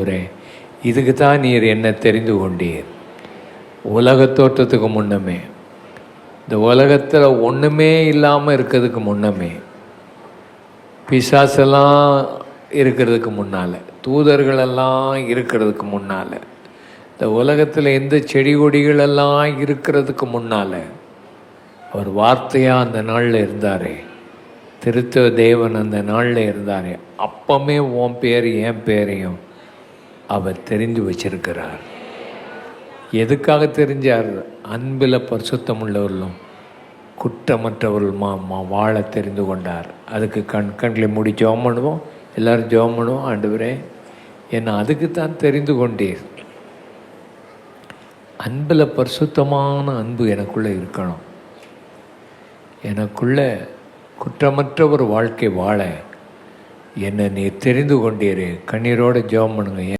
ஆண்டவரே, இதுக்கு தான் நீர் என்ன தெரிந்து கொண்டீர். உலக தோற்றத்துக்கு முன்னமே, இந்த உலகத்தில் ஒன்றுமே இல்லாமல் இருக்கிறதுக்கு முன்னமே, பிசாசெல்லாம் இருக்கிறதுக்கு முன்னால், தூதர்களெல்லாம் இருக்கிறதுக்கு முன்னால், இந்த உலகத்தில் எந்த செடி கொடிகளெல்லாம் இருக்கிறதுக்கு முன்னால் அவர் வார்த்தையாக அந்த நாளில் இருந்தாரே, திருத்துவ தேவன் அந்த நாளில் இருந்தாரே, அப்பமே உன் பேர் என் பேரையும் அவர் தெரிந்து வச்சிருக்கிறார். எதுக்காக தெரிஞ்சார்? அன்பில் பரிசுத்தம் உள்ளவர்களும் குற்றமற்றவர்களுமா வாழ தெரிந்து கொண்டார். அதுக்கு கண்களை மூடி ஜெபம் பண்ணுவோம். எல்லோரும் ஜெபம் பண்ணுவோம். ஆண்டவரே, என்னை அதுக்குத்தான் தெரிந்து கொண்டீர். அன்பில் பரிசுத்தமான அன்பு எனக்குள்ளே இருக்கணும். எனக்குள்ள குற்றமற்ற ஒரு வாழ்க்கை வாழ என்னை நீ தெரிந்து கொண்டீரே. கண்ணீரோடு ஜெபம் பண்ணுங்க.